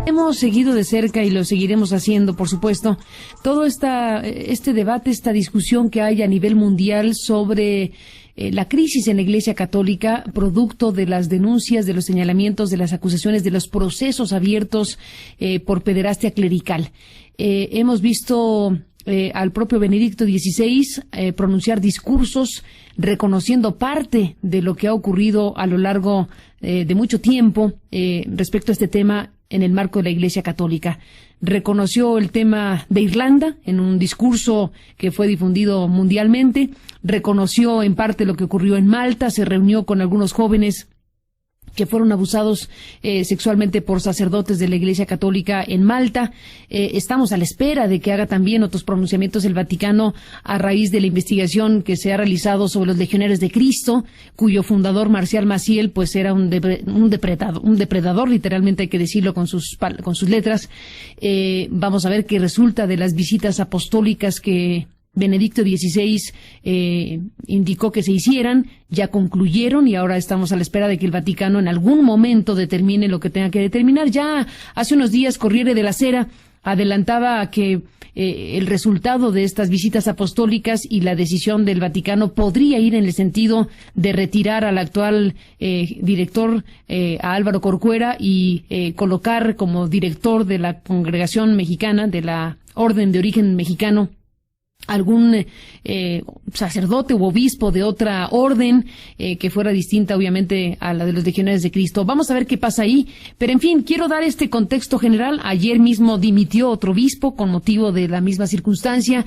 Hemos seguido de cerca y lo seguiremos haciendo, por supuesto, todo este debate, esta discusión que hay a nivel mundial sobre la crisis en la Iglesia Católica, producto de las denuncias, de los señalamientos, de las acusaciones, de los procesos abiertos por pederastia clerical. Hemos visto al propio Benedicto XVI pronunciar discursos reconociendo parte de lo que ha ocurrido a lo largo de mucho tiempo respecto a este tema en el marco de la Iglesia Católica. Reconoció el tema de Irlanda en un discurso que fue difundido mundialmente, reconoció en parte lo que ocurrió en Malta, se reunió con algunos jóvenes que fueron abusados sexualmente por sacerdotes de la Iglesia Católica en Malta. Estamos a la espera de que haga también otros pronunciamientos el Vaticano a raíz de la investigación que se ha realizado sobre los legionarios de Cristo, cuyo fundador, Marcial Maciel, pues era un depredador, literalmente hay que decirlo con sus letras. Vamos a ver qué resulta de las visitas apostólicas que Benedicto XVI indicó que se hicieran, ya concluyeron y ahora estamos a la espera de que el Vaticano en algún momento determine lo que tenga que determinar. Ya hace unos días Corriere della Sera adelantaba que el resultado de estas visitas apostólicas y la decisión del Vaticano podría ir en el sentido de retirar al actual director, a Álvaro Corcuera, y colocar como director de la congregación mexicana, de la Orden de Origen Mexicano, algún sacerdote u obispo de otra orden que fuera distinta obviamente a la de los legionarios de Cristo. Vamos a ver qué pasa ahí, pero en fin, quiero dar este contexto general. Ayer mismo dimitió otro obispo con motivo de la misma circunstancia.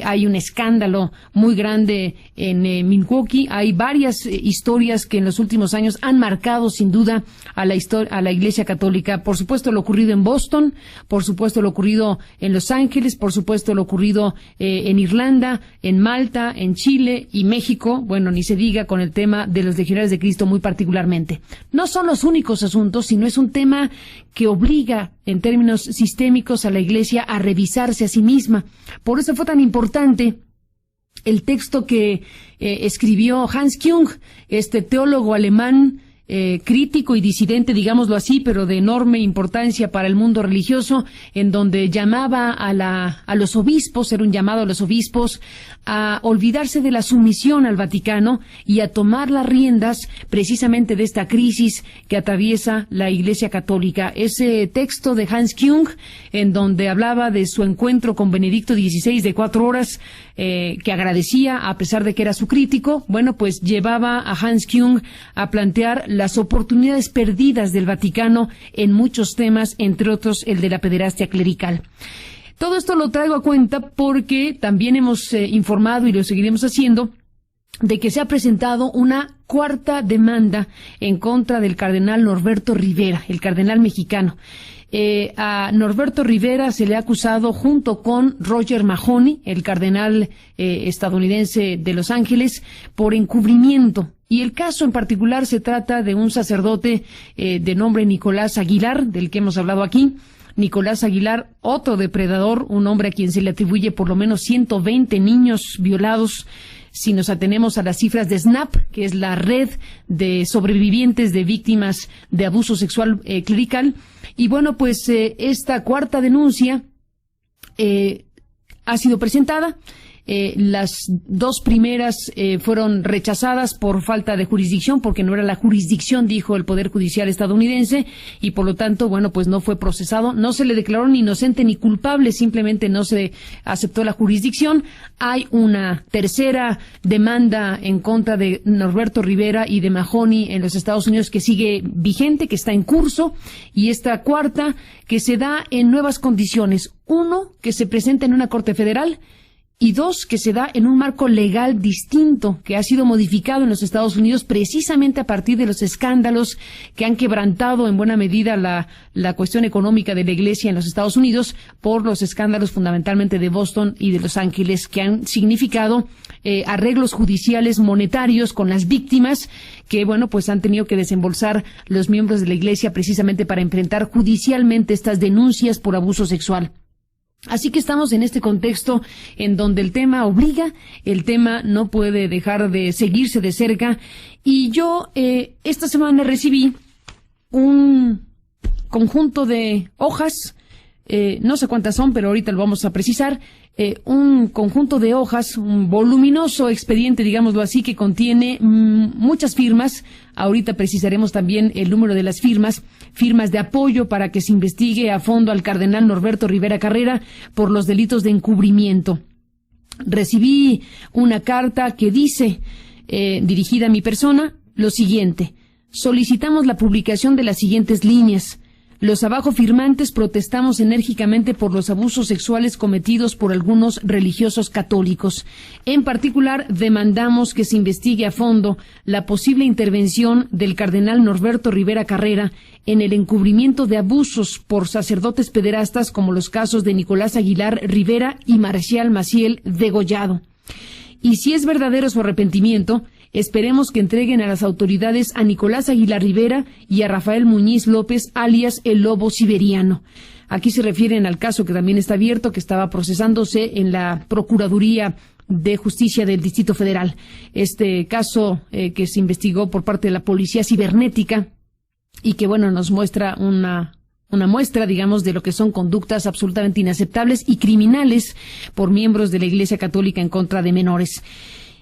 Hay un escándalo muy grande en Milwaukee. Hay varias historias que en los últimos años han marcado sin duda a la Iglesia Católica. Por supuesto lo ocurrido en Boston, por supuesto lo ocurrido en Los Ángeles, por supuesto lo ocurrido en Irlanda, en Malta, en Chile y México, bueno, ni se diga con el tema de los legionarios de Cristo muy particularmente. No son los únicos asuntos, sino es un tema que obliga en términos sistémicos a la Iglesia a revisarse a sí misma. Por eso fue tan importante el texto que escribió Hans Küng, este teólogo alemán, crítico y disidente, digámoslo así, pero de enorme importancia para el mundo religioso, en donde llamaba a los obispos, era un llamado a los obispos a olvidarse de la sumisión al Vaticano y a tomar las riendas precisamente de esta crisis que atraviesa la Iglesia Católica. Ese texto de Hans Küng, en donde hablaba de su encuentro con Benedicto XVI de 4 horas, que agradecía a pesar de que era su crítico, bueno, pues llevaba a Hans Küng a plantear las oportunidades perdidas del Vaticano en muchos temas, entre otros el de la pederastia clerical. Todo esto lo traigo a cuenta porque también hemos informado, y lo seguiremos haciendo, de que se ha presentado una 4ª demanda en contra del cardenal Norberto Rivera, el cardenal mexicano. A Norberto Rivera se le ha acusado junto con Roger Mahony, el cardenal estadounidense de Los Ángeles, por encubrimiento. Y el caso en particular se trata de un sacerdote de nombre Nicolás Aguilar, del que hemos hablado aquí. Nicolás Aguilar, otro depredador, un hombre a quien se le atribuye por lo menos 120 niños violados. Si nos atenemos a las cifras de SNAP, que es la red de sobrevivientes de víctimas de abuso sexual clerical. Y bueno, pues esta 4ª denuncia ha sido presentada. Las 2 primeras fueron rechazadas por falta de jurisdicción, porque no era la jurisdicción, dijo el Poder Judicial estadounidense, y por lo tanto, bueno, pues no fue procesado, no se le declaró ni inocente ni culpable, simplemente no se aceptó la jurisdicción. Hay una 3ª demanda en contra de Norberto Rivera y de Mahony en los Estados Unidos que sigue vigente, que está en curso, y esta 4ª que se da en nuevas condiciones. 1, que se presenta en una corte federal, y 2, que se da en un marco legal distinto que ha sido modificado en los Estados Unidos precisamente a partir de los escándalos que han quebrantado en buena medida la cuestión económica de la Iglesia en los Estados Unidos, por los escándalos fundamentalmente de Boston y de Los Ángeles, que han significado arreglos judiciales monetarios con las víctimas que, bueno, pues han tenido que desembolsar los miembros de la Iglesia precisamente para enfrentar judicialmente estas denuncias por abuso sexual. Así que estamos en este contexto en donde el tema obliga, el tema no puede dejar de seguirse de cerca, y yo esta semana recibí un conjunto de hojas, no sé cuántas son, pero ahorita lo vamos a precisar, un conjunto de hojas, un voluminoso expediente, digámoslo así, que contiene muchas firmas. Ahorita precisaremos también el número de las firmas de apoyo para que se investigue a fondo al cardenal Norberto Rivera Carrera por los delitos de encubrimiento. Recibí una carta que dice, dirigida a mi persona, lo siguiente: solicitamos la publicación de las siguientes líneas. Los abajo firmantes protestamos enérgicamente por los abusos sexuales cometidos por algunos religiosos católicos. En particular, demandamos que se investigue a fondo la posible intervención del cardenal Norberto Rivera Carrera en el encubrimiento de abusos por sacerdotes pederastas, como los casos de Nicolás Aguilar Rivera y Marcial Maciel degollado. Y si es verdadero su arrepentimiento, esperemos que entreguen a las autoridades a Nicolás Aguilar Rivera y a Rafael Muñiz López, alias el Lobo Siberiano. Aquí se refieren al caso que también está abierto, que estaba procesándose en la Procuraduría de Justicia del Distrito Federal. Este caso que se investigó por parte de la Policía Cibernética y que, bueno, nos muestra una muestra, digamos, de lo que son conductas absolutamente inaceptables y criminales por miembros de la Iglesia Católica en contra de menores.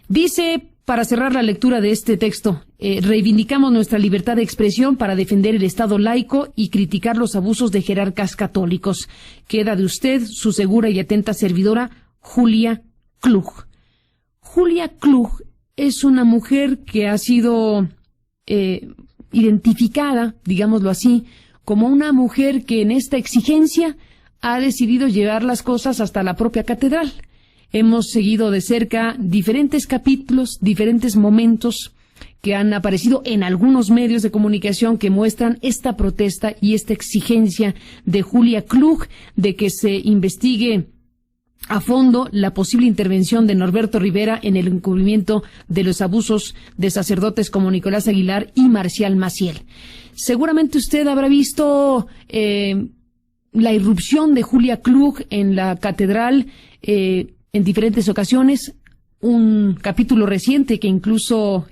Dice, para cerrar la lectura de este texto, reivindicamos nuestra libertad de expresión para defender el Estado laico y criticar los abusos de jerarcas católicos. Queda de usted su segura y atenta servidora, Julia Klug. Julia Klug es una mujer que ha sido identificada, digámoslo así, como una mujer que en esta exigencia ha decidido llevar las cosas hasta la propia catedral. Hemos seguido de cerca diferentes capítulos, diferentes momentos que han aparecido en algunos medios de comunicación que muestran esta protesta y esta exigencia de Julia Klug de que se investigue a fondo la posible intervención de Norberto Rivera en el encubrimiento de los abusos de sacerdotes como Nicolás Aguilar y Marcial Maciel. Seguramente usted habrá visto la irrupción de Julia Klug en la catedral en diferentes ocasiones, un capítulo reciente que incluso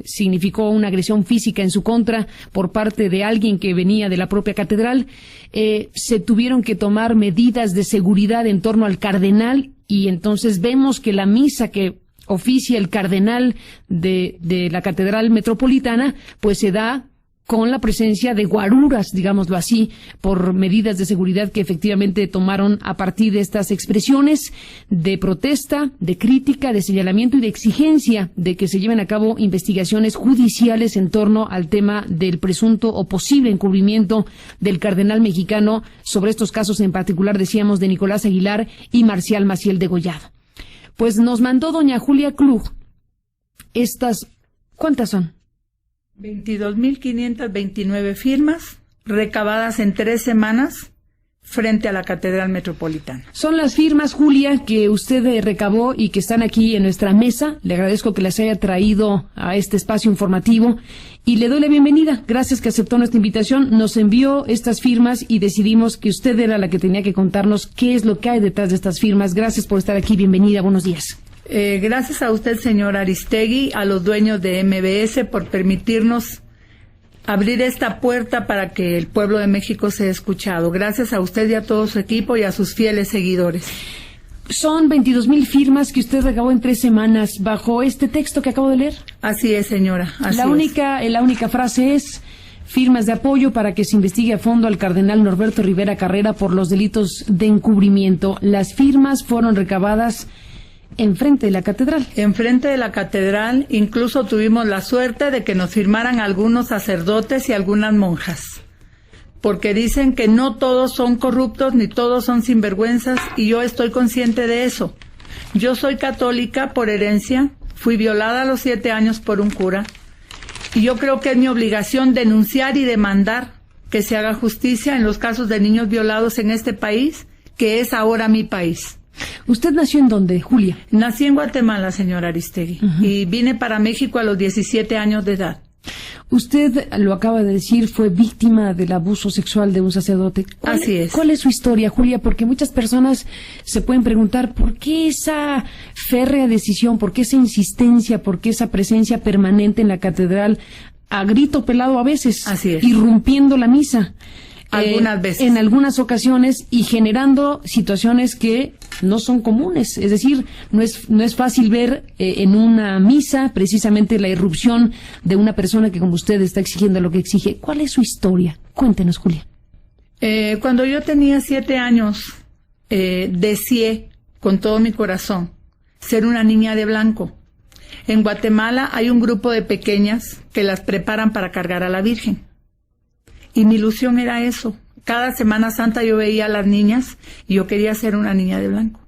significó una agresión física en su contra por parte de alguien que venía de la propia catedral. Se tuvieron que tomar medidas de seguridad en torno al cardenal y entonces vemos que la misa que oficia el cardenal de la Catedral Metropolitana pues se da con la presencia de guaruras, digámoslo así, por medidas de seguridad que efectivamente tomaron a partir de estas expresiones de protesta, de crítica, de señalamiento y de exigencia de que se lleven a cabo investigaciones judiciales en torno al tema del presunto o posible encubrimiento del cardenal mexicano sobre estos casos, en particular, decíamos, de Nicolás Aguilar y Marcial Maciel degollado. Pues nos mandó doña Julia Klug estas, ¿cuántas son? 22.529 firmas recabadas en 3 semanas frente a la Catedral Metropolitana. Son las firmas, Julia, que usted recabó y que están aquí en nuestra mesa. Le agradezco que las haya traído a este espacio informativo y le doy la bienvenida. Gracias que aceptó nuestra invitación. Nos envió estas firmas y decidimos que usted era la que tenía que contarnos qué es lo que hay detrás de estas firmas. Gracias por estar aquí. Bienvenida. Buenos días. Gracias a usted, señor Aristegui, a los dueños de MBS por permitirnos abrir esta puerta para que el pueblo de México sea escuchado. Gracias a usted y a todo su equipo y a sus fieles seguidores. Son 22,000 firmas que usted recabó en 3 semanas bajo este texto que acabo de leer. Así es, señora. Así la única frase es: firmas de apoyo para que se investigue a fondo al cardenal Norberto Rivera Carrera por los delitos de encubrimiento. Las firmas fueron recabadas enfrente de la catedral. Enfrente de la catedral, incluso tuvimos la suerte de que nos firmaran algunos sacerdotes y algunas monjas, porque dicen que no todos son corruptos ni todos son sinvergüenzas, y yo estoy consciente de eso. Yo soy católica por herencia, fui violada a los 7 años por un cura, y yo creo que es mi obligación denunciar y demandar que se haga justicia en los casos de niños violados en este país, que es ahora mi país. ¿Usted nació en dónde, Julia? Nací en Guatemala, señor Aristegui, y vine para México a los 17 años de edad. Usted, lo acaba de decir, fue víctima del abuso sexual de un sacerdote. Así es. ¿Cuál es su historia, Julia? Porque muchas personas se pueden preguntar por qué esa férrea decisión, por qué esa insistencia, por qué esa presencia permanente en la catedral a grito pelado a veces, Así es. irrumpiendo la misa. Algunas veces. En algunas ocasiones, y generando situaciones que no son comunes. Es decir, no es fácil ver en una misa precisamente la irrupción de una persona que, como usted, está exigiendo lo que exige. ¿Cuál es su historia? Cuéntenos, Julia. Cuando yo tenía 7 años, deseé con todo mi corazón ser una niña de blanco. En Guatemala hay un grupo de pequeñas que las preparan para cargar a la Virgen. Y mi ilusión era eso. Cada Semana Santa yo veía a las niñas y yo quería ser una niña de blanco.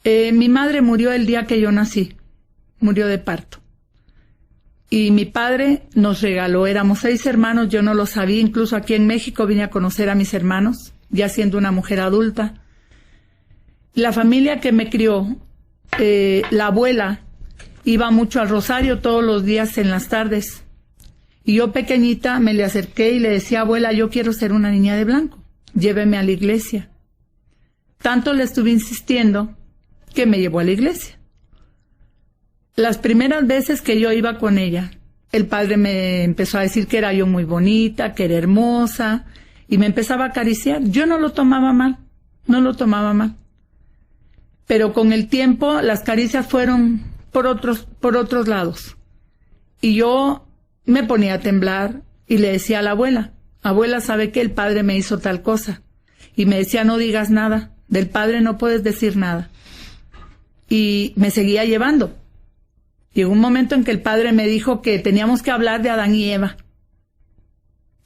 Mi madre murió el día que yo nací. Murió de parto. Y mi padre nos regaló, éramos 6 hermanos, yo no lo sabía, incluso aquí en México vine a conocer a mis hermanos, ya siendo una mujer adulta. La familia que me crió, la abuela, iba mucho al rosario todos los días en las tardes. Y yo pequeñita me le acerqué y le decía, abuela, yo quiero ser una niña de blanco, lléveme a la iglesia. Tanto le estuve insistiendo que me llevó a la iglesia. Las primeras veces que yo iba con ella, el padre me empezó a decir que era yo muy bonita, que era hermosa, y me empezaba a acariciar. Yo no lo tomaba mal, no lo tomaba mal. Pero con el tiempo las caricias fueron por otros lados. Y yo me ponía a temblar y le decía a la abuela, abuela, ¿sabe qué? El padre me hizo tal cosa. Y me decía, no digas nada, del padre no puedes decir nada. Y me seguía llevando. Llegó un momento en que el padre me dijo que teníamos que hablar de Adán y Eva.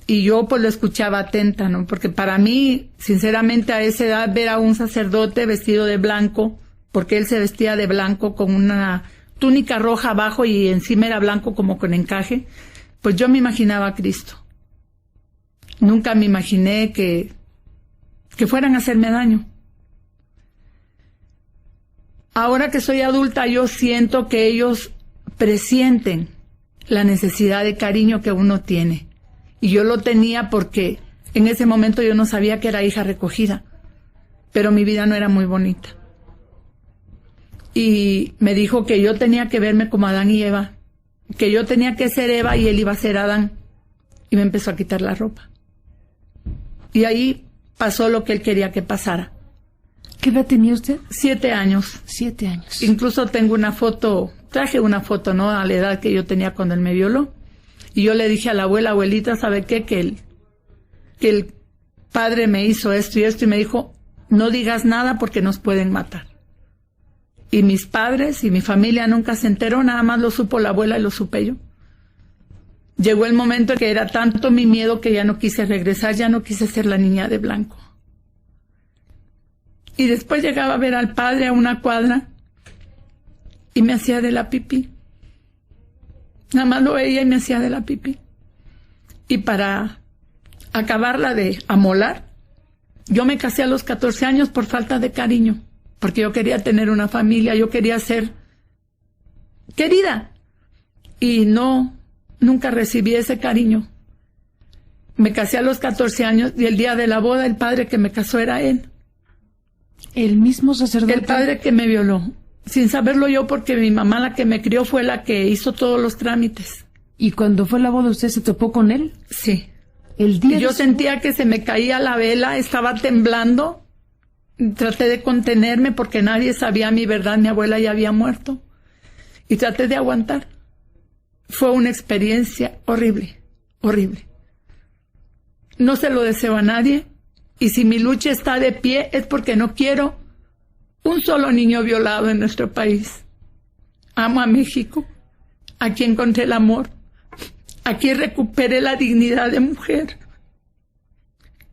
Y yo pues lo escuchaba atenta, ¿no? Porque para mí, sinceramente, a esa edad ver a un sacerdote vestido de blanco, porque él se vestía de blanco con una túnica roja abajo y encima era blanco como con encaje, pues yo me imaginaba a Cristo. Nunca me imaginé que fueran a hacerme daño. Ahora que soy adulta, yo siento que ellos presienten la necesidad de cariño que uno tiene. Y yo lo tenía porque en ese momento yo no sabía que era hija recogida, pero mi vida no era muy bonita. Y me dijo que yo tenía que verme como Adán y Eva, que yo tenía que ser Eva y él iba a ser Adán. Y me empezó a quitar la ropa. Y ahí pasó lo que él quería que pasara. ¿Qué edad tenía usted? 7 años. 7 años. Incluso tengo una foto, traje una foto, ¿no? A la edad que yo tenía cuando él me violó. Y yo le dije a la abuela, abuelita, ¿sabe qué? Que el padre me hizo esto y esto. Y me dijo, no digas nada porque nos pueden matar. Y mis padres y mi familia nunca se enteró, nada más lo supo la abuela y lo supe yo. Llegó el momento en que era tanto mi miedo que ya no quise regresar, ya no quise ser la niña de blanco. Y después llegaba a ver al padre a una cuadra y me hacía de la pipí. Nada más lo veía y me hacía de la pipí. Y para acabarla de amolar, yo me casé a los 14 años por falta de cariño. Porque yo quería tener una familia, yo quería ser querida. Y nunca recibí ese cariño. Me casé a los 14 años y el día de la boda el padre que me casó era él. ¿El mismo sacerdote? El padre que me violó. Sin saberlo yo porque mi mamá, la que me crió, fue la que hizo todos los trámites. ¿Y cuando fue la boda usted se topó con él? Sí. El día yo sentía que se me caía la vela, estaba temblando. Traté de contenerme porque nadie sabía mi verdad, mi abuela ya había muerto. Y traté de aguantar. Fue una experiencia horrible, horrible. No se lo deseo a nadie. Y si mi lucha está de pie es porque no quiero un solo niño violado en nuestro país. Amo a México. Aquí encontré el amor. Aquí recuperé la dignidad de mujer.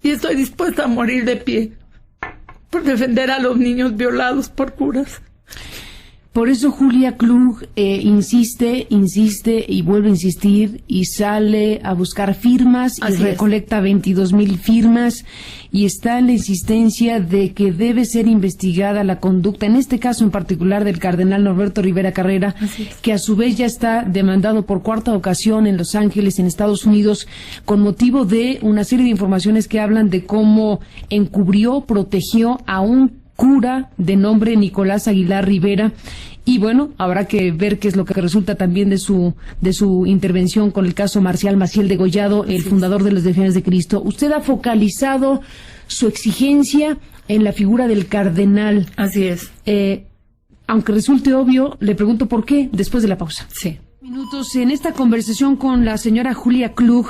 Y estoy dispuesta a morir de pie por defender a los niños violados por curas. Por eso Julia Klug insiste y vuelve a insistir y sale a buscar firmas y recolecta 22,000 firmas y está en la insistencia de que debe ser investigada la conducta, en este caso en particular del cardenal Norberto Rivera Carrera, que a su vez ya está demandado por 4ª ocasión en Los Ángeles, en Estados Unidos, con motivo de una serie de informaciones que hablan de cómo encubrió, protegió a un cura de nombre Nicolás Aguilar Rivera. Y bueno, habrá que ver qué es lo que resulta también de su intervención con el caso Marcial Maciel Degollado, el fundador de los Legionarios de Cristo. Usted ha focalizado su exigencia en la figura del cardenal. Así es. Aunque resulte obvio, le pregunto por qué después de la pausa. Sí. Minutos en esta conversación con la señora Julia Klug,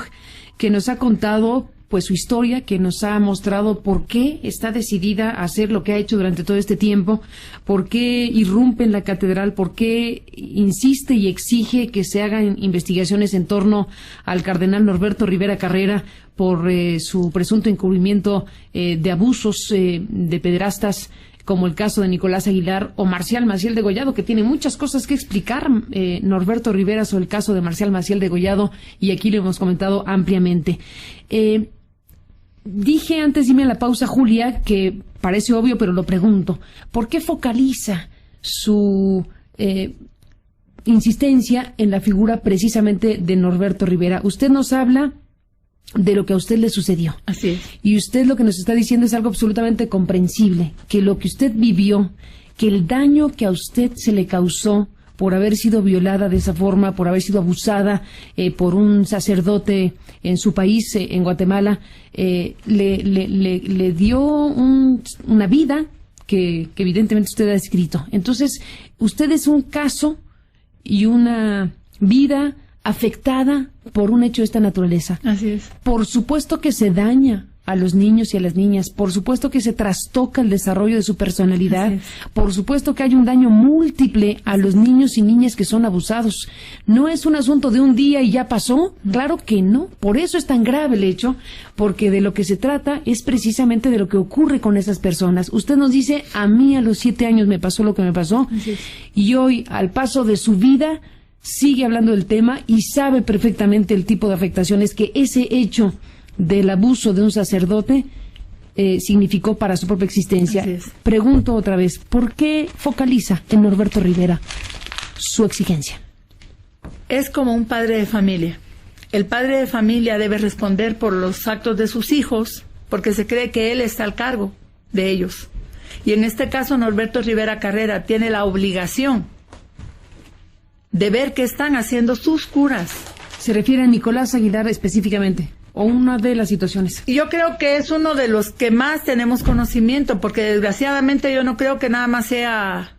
que nos ha contado pues su historia, que nos ha mostrado por qué está decidida a hacer lo que ha hecho durante todo este tiempo, por qué irrumpe en la catedral, por qué insiste y exige que se hagan investigaciones en torno al cardenal Norberto Rivera Carrera por su presunto encubrimiento de abusos de pederastas, como el caso de Nicolás Aguilar o Marcial Maciel Degollado, que tiene muchas cosas que explicar Norberto Rivera sobre el caso de Marcial Maciel Degollado, y aquí lo hemos comentado ampliamente. Dije antes de irme a la pausa, Julia, que parece obvio, pero lo pregunto, ¿por qué focaliza su insistencia en la figura precisamente de Norberto Rivera? Usted nos habla de lo que a usted le sucedió. Así es. Y usted lo que nos está diciendo es algo absolutamente comprensible, que lo que usted vivió, que el daño que a usted se le causó por haber sido violada de esa forma, por haber sido abusada por un sacerdote en su país, en Guatemala, le dio una vida que evidentemente usted ha descrito. Entonces, usted es un caso y una vida afectada por un hecho de esta naturaleza. Así es. Por supuesto que se daña a los niños y a las niñas, por supuesto que se trastoca el desarrollo de su personalidad, por supuesto que hay un daño múltiple a los niños y niñas que son abusados. No es un asunto de un día y ya pasó, claro que no, por eso es tan grave el hecho, porque de lo que se trata es precisamente de lo que ocurre con esas personas. Usted nos dice, a mí a los 7 años me pasó lo que me pasó, y hoy, al paso de su vida, sigue hablando del tema y sabe perfectamente el tipo de afectaciones que ese hecho del abuso de un sacerdote significó para su propia existencia. Pregunto otra vez, ¿por qué focaliza en Norberto Rivera su exigencia? Es como un padre de familia. El padre de familia debe responder por los actos de sus hijos porque se cree que él está al cargo de ellos. Y en este caso Norberto Rivera Carrera tiene la obligación de ver qué están haciendo sus curas. ¿Se refiere a Nicolás Aguilar específicamente? ¿O una de las situaciones? Y yo creo que es uno de los que más tenemos conocimiento, porque desgraciadamente yo no creo que nada más sea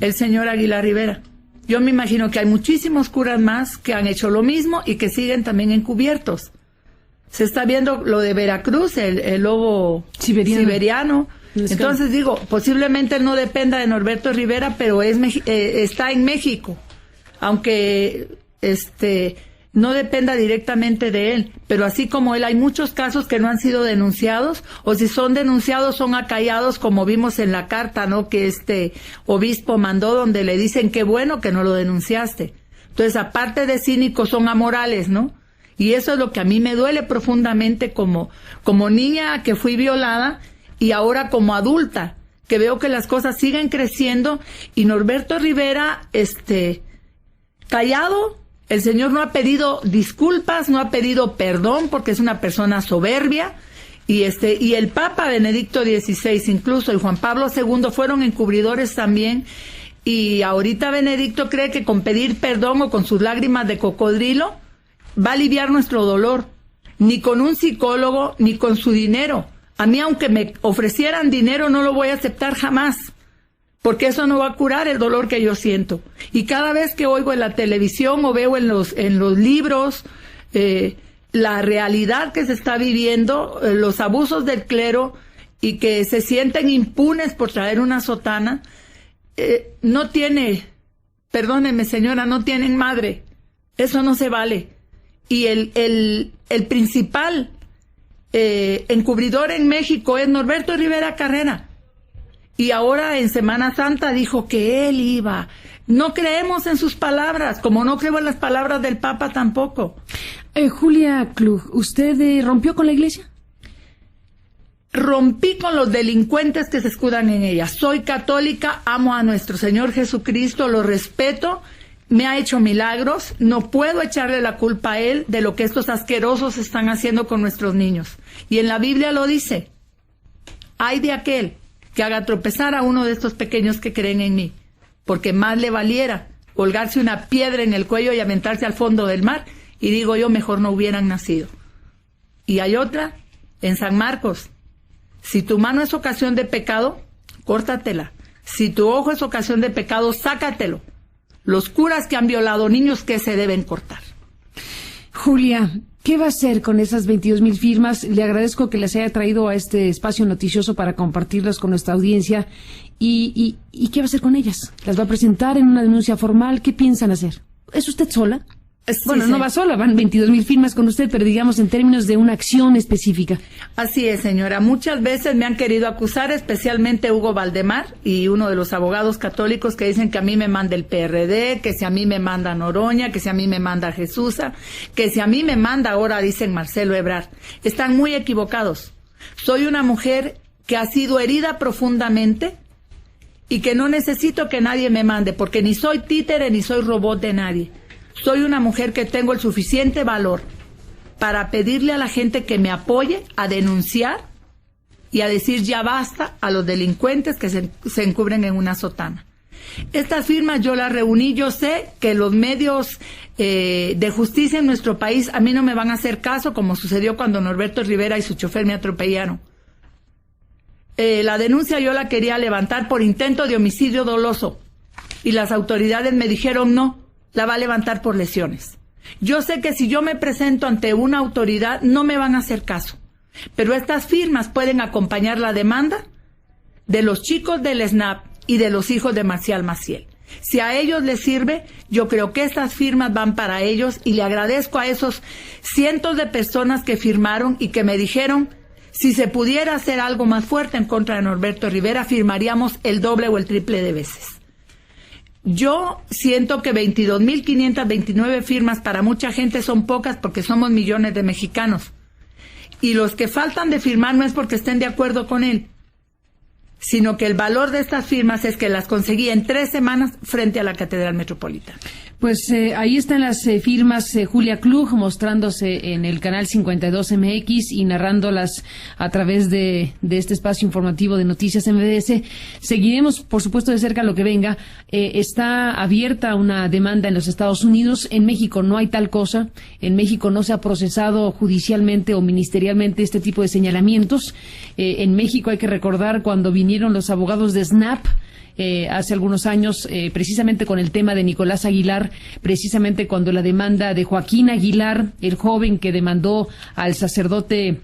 el señor Aguilar Rivera. Yo me imagino que hay muchísimos curas más que han hecho lo mismo y que siguen también encubiertos. Se está viendo lo de Veracruz, el lobo siberiano. Entonces digo, posiblemente no dependa de Norberto Rivera, pero está en México, aunque no dependa directamente de él, pero así como él hay muchos casos que no han sido denunciados, o si son denunciados son acallados, como vimos en la carta, ¿no?, que este obispo mandó, donde le dicen qué bueno que no lo denunciaste. Entonces, aparte de cínicos, son amorales, ¿no? Y eso es lo que a mí me duele profundamente como niña que fui violada y ahora como adulta, que veo que las cosas siguen creciendo y Norberto Rivera, callado. El Señor no ha pedido disculpas, no ha pedido perdón porque es una persona soberbia y el Papa Benedicto XVI incluso y Juan Pablo II fueron encubridores también, y ahorita Benedicto cree que con pedir perdón o con sus lágrimas de cocodrilo va a aliviar nuestro dolor, ni con un psicólogo ni con su dinero. A mí, aunque me ofrecieran dinero, no lo voy a aceptar jamás, porque eso no va a curar el dolor que yo siento. Y cada vez que oigo en la televisión o veo en los libros la realidad que se está viviendo, los abusos del clero, y que se sienten impunes por traer una sotana, perdóneme señora, no tienen madre. Eso no se vale. Y el principal encubridor en México es Norberto Rivera Carrera. Y ahora en Semana Santa dijo que él iba. No creemos en sus palabras, como no creo en las palabras del Papa tampoco. Julia Klug, ¿usted rompió con la iglesia? Rompí con los delincuentes que se escudan en ella. Soy católica, amo a nuestro Señor Jesucristo, lo respeto, me ha hecho milagros, no puedo echarle la culpa a él de lo que estos asquerosos están haciendo con nuestros niños. Y en la Biblia lo dice, ay de aquel que haga tropezar a uno de estos pequeños que creen en mí, porque más le valiera colgarse una piedra en el cuello y aventarse al fondo del mar, y digo yo, mejor no hubieran nacido. Y hay otra, en San Marcos, si tu mano es ocasión de pecado, córtatela. Si tu ojo es ocasión de pecado, sácatelo. Los curas que han violado niños, ¿qué se deben cortar? Julia, ¿qué va a hacer con esas 22,000 firmas? Le agradezco que las haya traído a este espacio noticioso para compartirlas con nuestra audiencia. ¿Y qué va a hacer con ellas? ¿Las va a presentar en una denuncia formal? ¿Qué piensan hacer? ¿Es usted sola? Sí, bueno, sí. No va sola, van 22,000 firmas con usted, pero digamos en términos de una acción específica. Así es, señora. Muchas veces me han querido acusar, especialmente Hugo Valdemar y uno de los abogados católicos que dicen que a mí me manda el PRD, que si a mí me manda Noroña, que si a mí me manda Jesús, que si a mí me manda ahora, dicen Marcelo Ebrard. Están muy equivocados. Soy una mujer que ha sido herida profundamente y que no necesito que nadie me mande, porque ni soy títere ni soy robot de nadie. Soy una mujer que tengo el suficiente valor para pedirle a la gente que me apoye a denunciar y a decir ya basta a los delincuentes que se encubren en una sotana. Estas firmas yo las reuní. Yo sé que los medios de justicia en nuestro país a mí no me van a hacer caso, como sucedió cuando Norberto Rivera y su chofer me atropellaron. La denuncia yo la quería levantar por intento de homicidio doloso y las autoridades me dijeron no, la va a levantar por lesiones. Yo sé que si yo me presento ante una autoridad no me van a hacer caso, pero estas firmas pueden acompañar la demanda de los chicos del SNAP y de los hijos de Marcial Maciel. Si a ellos les sirve, yo creo que estas firmas van para ellos y le agradezco a esos cientos de personas que firmaron y que me dijeron si se pudiera hacer algo más fuerte en contra de Norberto Rivera, firmaríamos el doble o el triple de veces. Yo siento que 22,529 firmas para mucha gente son pocas porque somos millones de mexicanos. Y los que faltan de firmar no es porque estén de acuerdo con él, sino que el valor de estas firmas es que las conseguí en 3 semanas frente a la Catedral Metropolitana. Pues ahí están las firmas, Julia Klug, mostrándose en el canal 52MX y narrándolas a través de este espacio informativo de Noticias MBS. Seguiremos, por supuesto, de cerca lo que venga. Está abierta una demanda en los Estados Unidos. En México no hay tal cosa. En México no se ha procesado judicialmente o ministerialmente este tipo de señalamientos. En México hay que recordar cuando vinieron los abogados de SNAP, hace algunos años, precisamente con el tema de Nicolás Aguilar, precisamente cuando la demanda de Joaquín Aguilar, el joven que demandó al sacerdote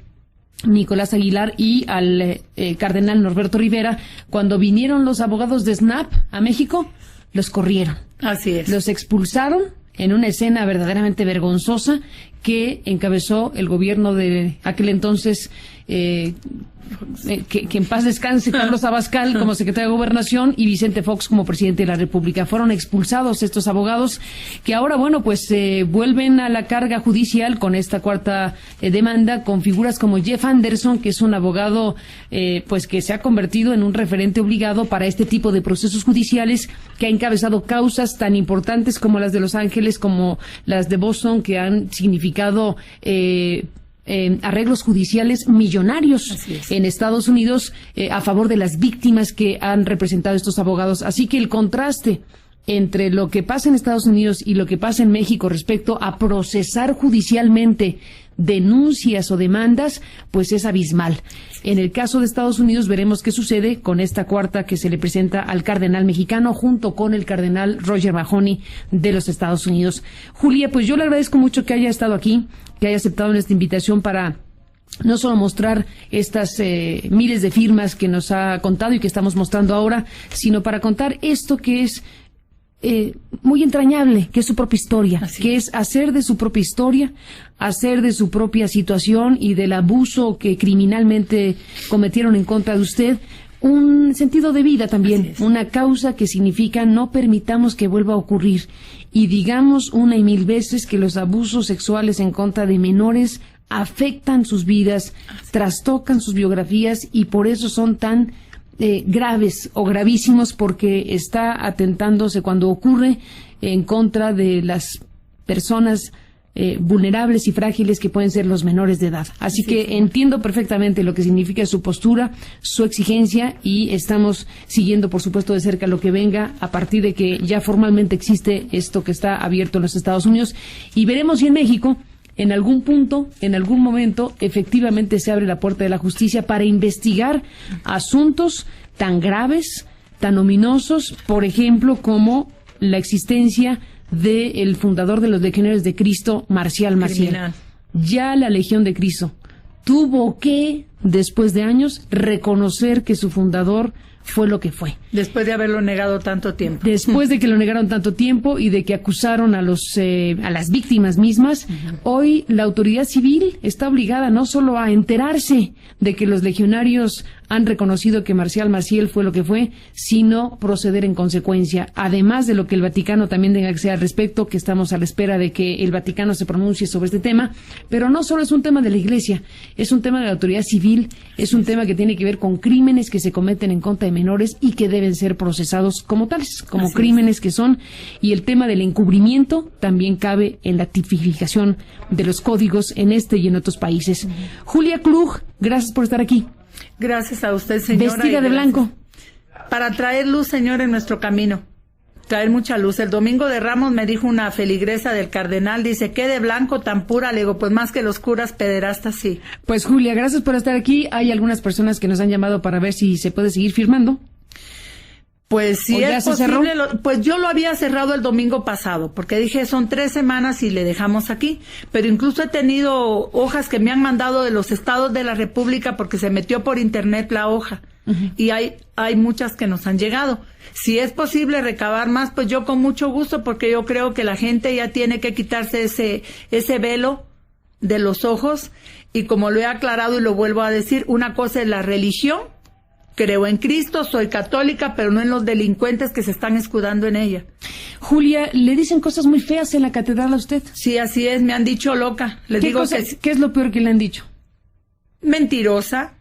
Nicolás Aguilar y al cardenal Norberto Rivera, cuando vinieron los abogados de SNAP a México, los corrieron. Así es. Los expulsaron en una escena verdaderamente vergonzosa que encabezó el gobierno de aquel entonces, que en paz descanse, Carlos Abascal como secretario de Gobernación y Vicente Fox como presidente de la República. Fueron expulsados estos abogados que ahora, bueno, pues vuelven a la carga judicial con esta cuarta demanda, con figuras como Jeff Anderson, que es un abogado pues que se ha convertido en un referente obligado para este tipo de procesos judiciales, que ha encabezado causas tan importantes como las de Los Ángeles, como las de Boston, que han significado arreglos judiciales millonarios en Estados Unidos a favor de las víctimas que han representado estos abogados. Así que el contraste entre lo que pasa en Estados Unidos y lo que pasa en México respecto a procesar judicialmente denuncias o demandas, pues es abismal. En el caso de Estados Unidos veremos qué sucede con esta cuarta que se le presenta al cardenal mexicano junto con el cardenal Roger Mahony de los Estados Unidos. Julia, pues yo le agradezco mucho que haya estado aquí, que haya aceptado nuestra invitación para no solo mostrar estas miles de firmas que nos ha contado y que estamos mostrando ahora, sino para contar esto que es muy entrañable, que es su propia historia, que es hacer de su propia historia, hacer de su propia situación y del abuso que criminalmente cometieron en contra de usted un sentido de vida también, una causa que significa no permitamos que vuelva a ocurrir y digamos una y mil veces que los abusos sexuales en contra de menores afectan sus vidas, trastocan sus biografías y por eso son tan graves o gravísimos, porque está atentándose cuando ocurre en contra de las personas vulnerables y frágiles que pueden ser los menores de edad. Así que entiendo perfectamente lo que significa su postura, su exigencia, y estamos siguiendo, por supuesto, de cerca lo que venga a partir de que ya formalmente existe esto que está abierto en los Estados Unidos, y veremos si en México, en algún punto, en algún momento, efectivamente se abre la puerta de la justicia para investigar asuntos tan graves, tan ominosos, por ejemplo, como la existencia del fundador de los Legionarios de Cristo, Marcial Maciel. Criminal. Ya la Legión de Cristo tuvo que, después de años, reconocer que su fundador fue lo que fue. Después de haberlo negado tanto tiempo. Después de que lo negaron tanto tiempo y de que acusaron a las víctimas mismas, hoy la autoridad civil está obligada no solo a enterarse de que los legionarios han reconocido que Marcial Maciel fue lo que fue, sino proceder en consecuencia. Además de lo que el Vaticano también tenga que hacer al respecto, que estamos a la espera de que el Vaticano se pronuncie sobre este tema, pero no solo es un tema de la Iglesia, es un tema de la autoridad civil, es un tema que tiene que ver con crímenes que se cometen en contra de menores y que deben ser procesados como tales, como Así crímenes que son, y el tema del encubrimiento también cabe en la tipificación de los códigos en este y en otros países. Julia Klug, gracias por estar aquí. Gracias a usted, señora. Vestida de blanco. Para traer luz, Señor, en nuestro camino. Traer mucha luz. El domingo de Ramos me dijo una feligresa del cardenal, dice, ¿qué de blanco tan pura? Le digo, pues más que los curas pederastas, sí. Pues Julia, gracias por estar aquí. Hay algunas personas que nos han llamado para ver si se puede seguir firmando. Pues si es posible, pues yo lo había cerrado el domingo pasado, porque dije, son 3 semanas y le dejamos aquí, pero incluso he tenido hojas que me han mandado de los estados de la República porque se metió por internet la hoja, y hay muchas que nos han llegado. Si es posible recabar más, pues yo con mucho gusto, porque yo creo que la gente ya tiene que quitarse ese velo de los ojos, y como lo he aclarado y lo vuelvo a decir, una cosa es la religión. Creo en Cristo, soy católica, pero no en los delincuentes que se están escudando en ella. Julia, ¿le dicen cosas muy feas en la catedral a usted? Sí, así es, me han dicho loca. Les digo ¿Qué es lo peor que le han dicho? Mentirosa,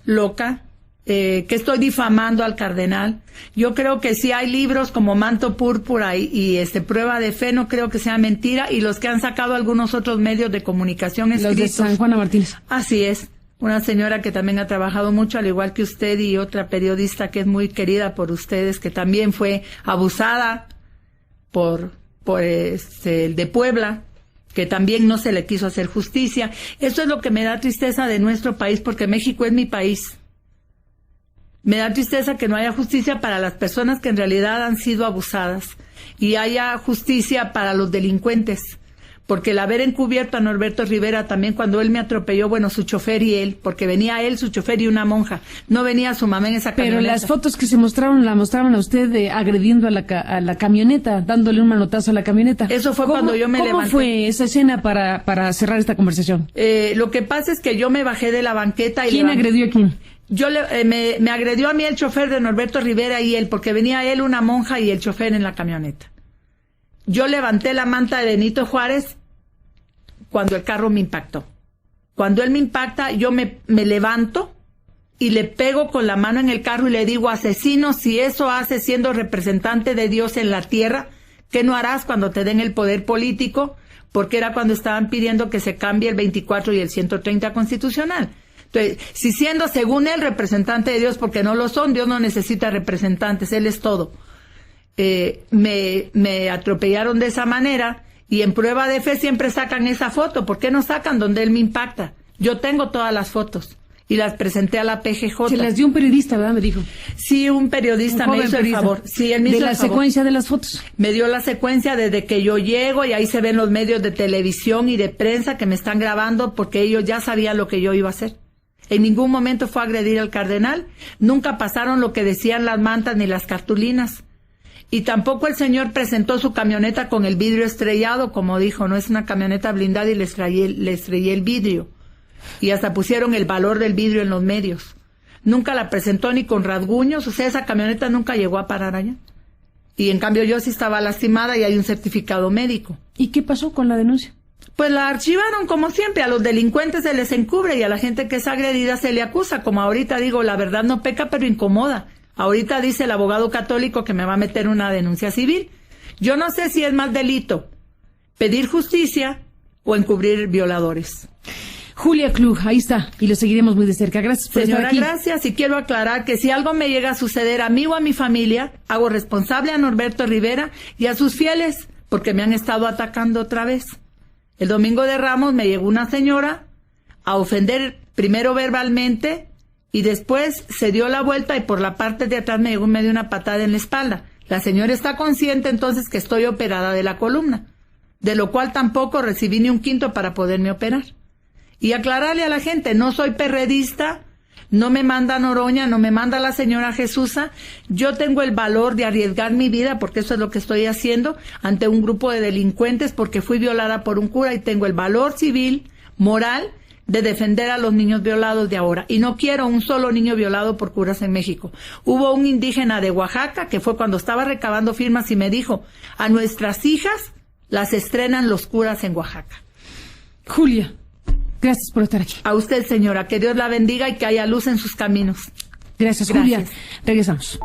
loca, que estoy difamando al cardenal. Yo creo que sí hay libros como Manto Púrpura y Prueba de Fe, no creo que sea mentira, y los que han sacado algunos otros medios de comunicación escritos. Los de San Juana Martínez. Así es. Una señora que también ha trabajado mucho, al igual que usted, y otra periodista que es muy querida por ustedes, que también fue abusada por el de Puebla, que también no se le quiso hacer justicia. Eso es lo que me da tristeza de nuestro país, porque México es mi país. Me da tristeza que no haya justicia para las personas que en realidad han sido abusadas, y haya justicia para los delincuentes. Porque el haber encubierto a Norberto Rivera también cuando él me atropelló, bueno, su chofer y él, porque venía él, su chofer y una monja, no venía su mamá en esa camioneta. Pero las fotos que se mostraron, la mostraban a usted agrediendo a la camioneta, dándole un manotazo a la camioneta. Eso fue cuando yo me levanté. ¿Cómo fue esa escena para cerrar esta conversación? Lo que pasa es que yo me bajé de la banqueta y... ¿Quién agredió a quién? Me agredió a mí el chofer de Norberto Rivera y él, porque venía él, una monja y el chofer en la camioneta. Yo levanté la manta de Benito Juárez cuando el carro me impactó. Cuando él me impacta, yo me levanto y le pego con la mano en el carro y le digo, asesino, si eso haces siendo representante de Dios en la tierra, ¿qué no harás cuando te den el poder político? Porque era cuando estaban pidiendo que se cambie el 24 y el 130 constitucional. Entonces, si siendo según él representante de Dios, porque no lo son, Dios no necesita representantes, Él es todo. Me atropellaron de esa manera. Y en Prueba de Fe siempre sacan esa foto. ¿Por qué no sacan donde él me impacta? Yo tengo todas las fotos y las presenté a la PGJ. Se las dio un periodista, ¿verdad? Me dijo. Sí, un periodista me hizo el favor. Sí, él me hizo el favor. ¿De la secuencia de las fotos? Me dio la secuencia desde que yo llego y ahí se ven los medios de televisión y de prensa que me están grabando porque ellos ya sabían lo que yo iba a hacer. En ningún momento fue a agredir al cardenal. Nunca pasaron lo que decían las mantas ni las cartulinas. Y tampoco el señor presentó su camioneta con el vidrio estrellado, como dijo, no es una camioneta blindada y le estrellé el vidrio. Y hasta pusieron el valor del vidrio en los medios. Nunca la presentó ni con rasguños, o sea, esa camioneta nunca llegó a parar allá. Y en cambio yo sí estaba lastimada y hay un certificado médico. ¿Y qué pasó con la denuncia? Pues la archivaron como siempre, a los delincuentes se les encubre y a la gente que es agredida se le acusa. Como ahorita digo, la verdad no peca, pero incomoda. Ahorita dice el abogado católico que me va a meter una denuncia civil. Yo no sé si es más delito pedir justicia o encubrir violadores. Julia Klug, ahí está, y lo seguiremos muy de cerca. Gracias por estar aquí. Señora, gracias, y quiero aclarar que si algo me llega a suceder a mí o a mi familia, hago responsable a Norberto Rivera y a sus fieles, porque me han estado atacando otra vez. El domingo de Ramos me llegó una señora a ofender primero verbalmente y después se dio la vuelta y por la parte de atrás me dio una patada en la espalda. La señora está consciente entonces que estoy operada de la columna, de lo cual tampoco recibí ni un quinto para poderme operar. Y aclararle a la gente, no soy perredista, no me manda Noroña, no me manda la señora Jesusa, yo tengo el valor de arriesgar mi vida, porque eso es lo que estoy haciendo, ante un grupo de delincuentes, porque fui violada por un cura y tengo el valor civil, moral, de defender a los niños violados de ahora. Y no quiero un solo niño violado por curas en México. Hubo un indígena de Oaxaca, que fue cuando estaba recabando firmas y me dijo, a nuestras hijas las estrenan los curas en Oaxaca. Julia, gracias por estar aquí. A usted, señora, que Dios la bendiga y que haya luz en sus caminos. Gracias, Julia. Regresamos.